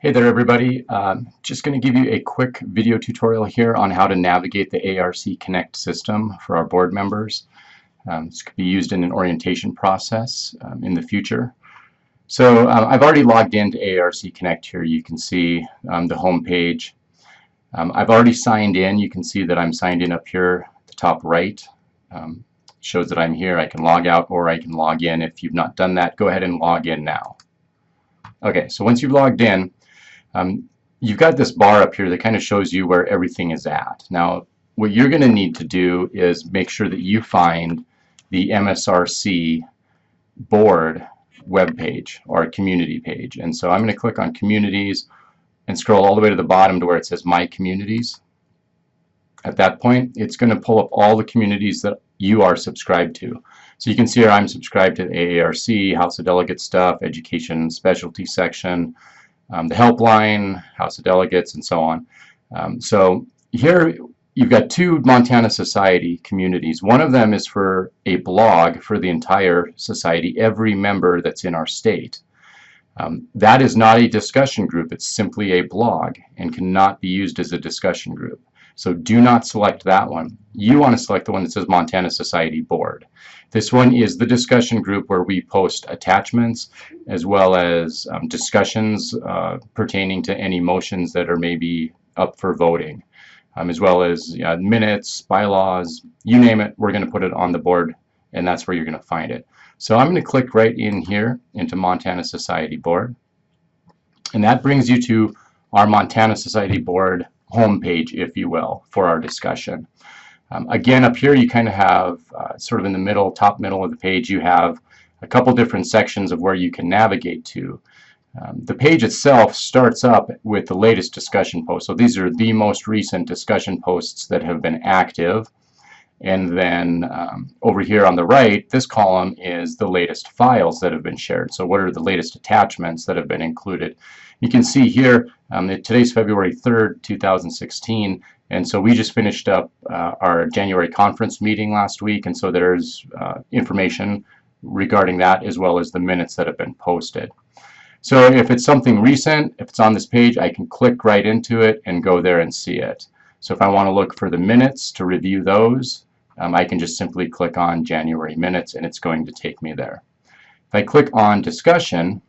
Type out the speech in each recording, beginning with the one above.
Hey there everybody, just going to give you a quick video tutorial here on how to navigate the AARC Connect system for our board members. This could be used in an orientation process in the future. So I've already logged into AARC Connect here. You can see the home page. I've already signed in. You can see that I'm signed in up here at the top right. Shows that I'm here. I can log out or I can log in. If you've not done that, go ahead and log in now. Okay, so once you've logged in, you've got this bar up here that kind of shows you where everything is at. Now, what you're going to need to do is make sure that you find the MSRC board web page or community page. And so I'm going to click on communities and scroll all the way to the bottom to where it says My Communities. At that point, it's going to pull up all the communities that you are subscribed to. So you can see here I'm subscribed to the AARC, House of Delegates stuff, Education Specialty section, the helpline, House of Delegates, and so on. So here you've got two Montana Society communities. One of them is for a blog for the entire society, every member that's in our state. That is not a discussion group. It's simply a blog and cannot be used as a discussion group. So do not select that one. You want to select the one that says Montana Society Board. This one is the discussion group where we post attachments as well as discussions pertaining to any motions that are maybe up for voting, as well as minutes, bylaws, you name it, we're going to put it on the board, and that's where you're going to find it. So I'm going to click right in here into Montana Society Board, and that brings you to our Montana Society Board homepage, if you will, for our discussion. Again, up here you kind of have sort of in the middle, top middle of the page, you have a couple different sections of where you can navigate to. The page itself starts up with the latest discussion posts. So these are the most recent discussion posts that have been active. And then over here on the right, this column is the latest files that have been shared. So what are the latest attachments that have been included? You can see here, today's February 3rd, 2016, and so we just finished up our January conference meeting last week, and so there's information regarding that as well as the minutes that have been posted. So if it's something recent, if it's on this page, I can click right into it and go there and see it. So if I want to look for the minutes to review those, I can just simply click on January minutes and it's going to take me there. If I click on discussion,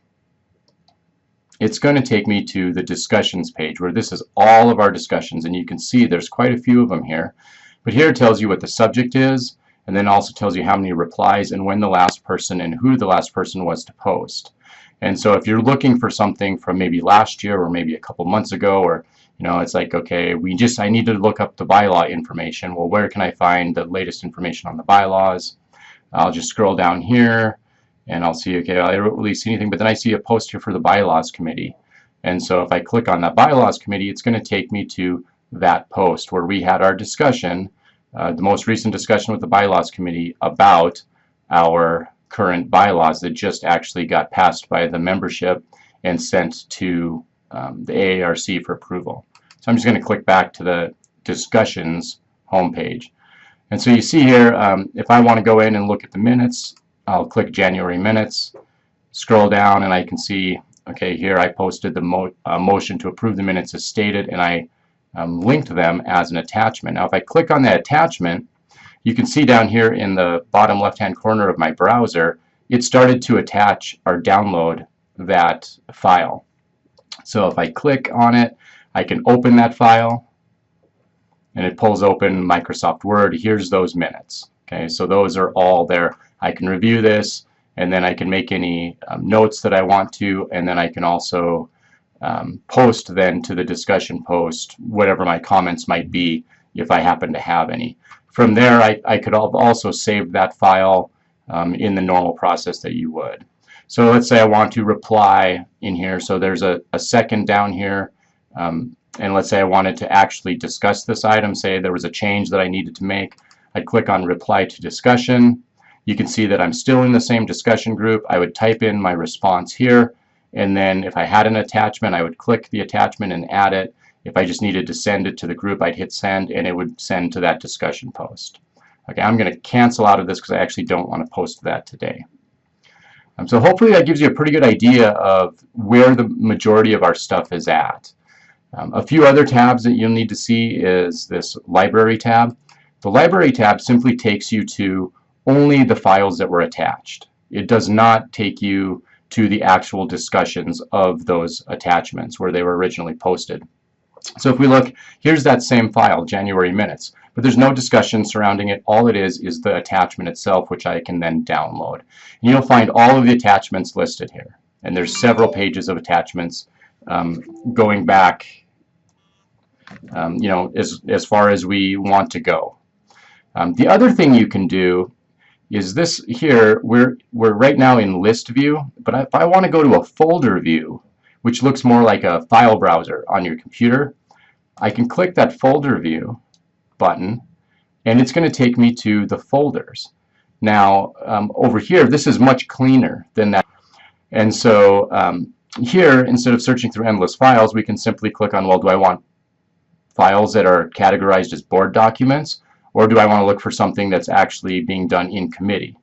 it's going to take me to the discussions page where this is all of our discussions, and you can see there's quite a few of them here. But here it tells you what the subject is, and then also tells you how many replies and when the last person and who the last person was to post. And so if you're looking for something from maybe last year or maybe a couple months ago, or it's like, okay, I need to look up the bylaw information. Well, where can I find the latest information on the bylaws? I'll just scroll down here and I'll see, okay, I don't really see anything, but then I see a post here for the bylaws committee. And so if I click on that bylaws committee, it's going to take me to that post where we had our discussion, the most recent discussion with the bylaws committee about our current bylaws that just actually got passed by the membership and sent to the AARC for approval. So I'm just going to click back to the discussions homepage. And so you see here, if I want to go in and look at the minutes, I'll click January minutes, scroll down, and I can see, okay, here I posted the motion to approve the minutes as stated, and I linked them as an attachment. Now if I click on that attachment, you can see down here in the bottom left-hand corner of my browser, it started to attach or download that file. So if I click on it, I can open that file, and it pulls open Microsoft Word. Here's those minutes. Okay, so those are all there. I can review this, and then I can make any notes that I want to, and then I can also post then to the discussion post whatever my comments might be if I happen to have any. From there, I could also save that file in the normal process that you would. So let's say I want to reply in here. So there's a second down here, and let's say I wanted to actually discuss this item, say there was a change that I needed to make. I'd click on reply to discussion. You can see that I'm still in the same discussion group. I would type in my response here, and then if I had an attachment, I would click the attachment and add it. If I just needed to send it to the group, I'd hit send, and it would send to that discussion post. Okay, I'm going to cancel out of this because I actually don't want to post that today. So hopefully that gives you a pretty good idea of where the majority of our stuff is at. A few other tabs that you'll need to see is this library tab. The library tab simply takes you to only the files that were attached. It does not take you to the actual discussions of those attachments where they were originally posted. So if we look, here's that same file, January minutes, but there's no discussion surrounding it. All it is the attachment itself, which I can then download. And you'll find all of the attachments listed here. And there's several pages of attachments going back as far as we want to go. The other thing you can do is this here. We're right now in list view, but if I want to go to a folder view, which looks more like a file browser on your computer, I can click that folder view button, and it's going to take me to the folders. Now over here, this is much cleaner than that, and so here, instead of searching through endless files, we can simply click on, well, do I want files that are categorized as board documents, or do I want to look for something that's actually being done in committee?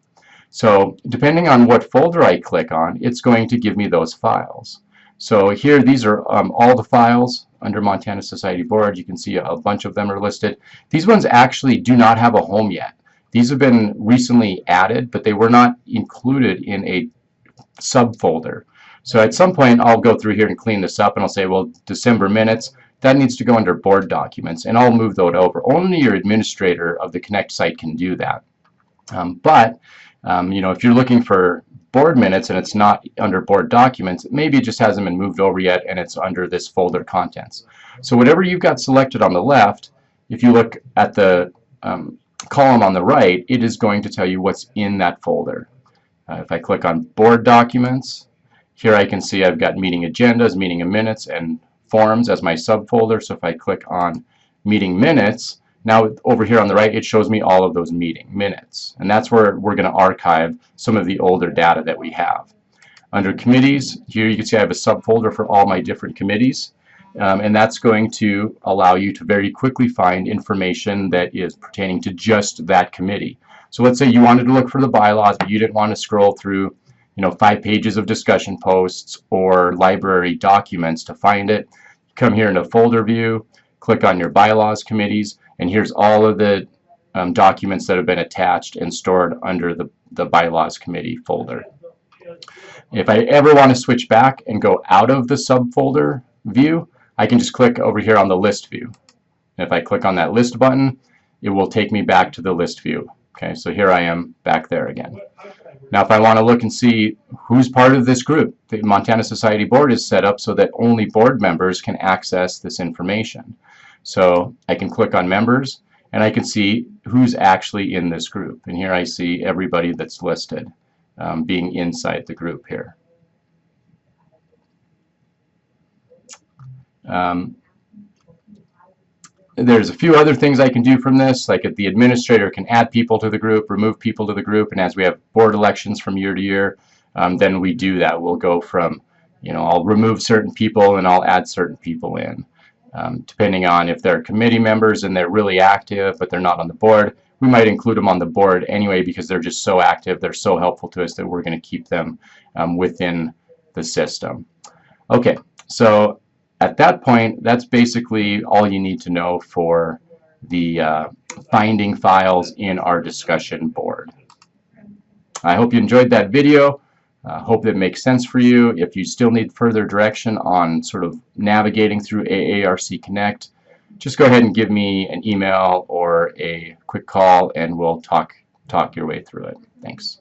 So depending on what folder I click on, it's going to give me those files. So here, these are all the files under Montana Society Board. You can see a bunch of them are listed. These ones actually do not have a home yet. These have been recently added, but they were not included in a subfolder. So at some point, I'll go through here and clean this up, and I'll say, well, December minutes, that needs to go under board documents, and I'll move those over. Only your administrator of the Connect site can do that. If you're looking for board minutes and it's not under board documents, maybe it just hasn't been moved over yet and it's under this folder contents. So whatever you've got selected on the left, if you look at the column on the right, it is going to tell you what's in that folder. If I click on board documents, here I can see I've got meeting agendas, meeting minutes, and forms as my subfolder. So if I click on meeting minutes, now over here on the right, it shows me all of those meeting minutes, and that's where we're going to archive some of the older data that we have. Under committees, here you can see I have a subfolder for all my different committees, and that's going to allow you to very quickly find information that is pertaining to just that committee. So let's say you wanted to look for the bylaws, but you didn't want to scroll through 5 pages of discussion posts or library documents to find it. Come here into folder view, click on your bylaws committees, and here's all of the documents that have been attached and stored under the bylaws committee folder. If I ever want to switch back and go out of the subfolder view, I can just click over here on the list view. And if I click on that list button, it will take me back to the list view. Okay, so here I am back there again. Now if I want to look and see who's part of this group, the Montana Society Board is set up so that only board members can access this information. So I can click on members and I can see who's actually in this group. And here I see everybody that's listed being inside the group here. There's a few other things I can do from this, like if the administrator can add people to the group, remove people to the group, and as we have board elections from year to year, then we do that. We'll go from, I'll remove certain people and I'll add certain people in. Depending on if they're committee members and they're really active but they're not on the board, we might include them on the board anyway because they're just so active, they're so helpful to us that we're going to keep them within the system. Okay, so at that point, that's basically all you need to know for the finding files in our discussion board. I hope you enjoyed that video. Hope that makes sense for you. If you still need further direction on sort of navigating through AARC Connect, just go ahead and give me an email or a quick call and we'll talk your way through it. Thanks.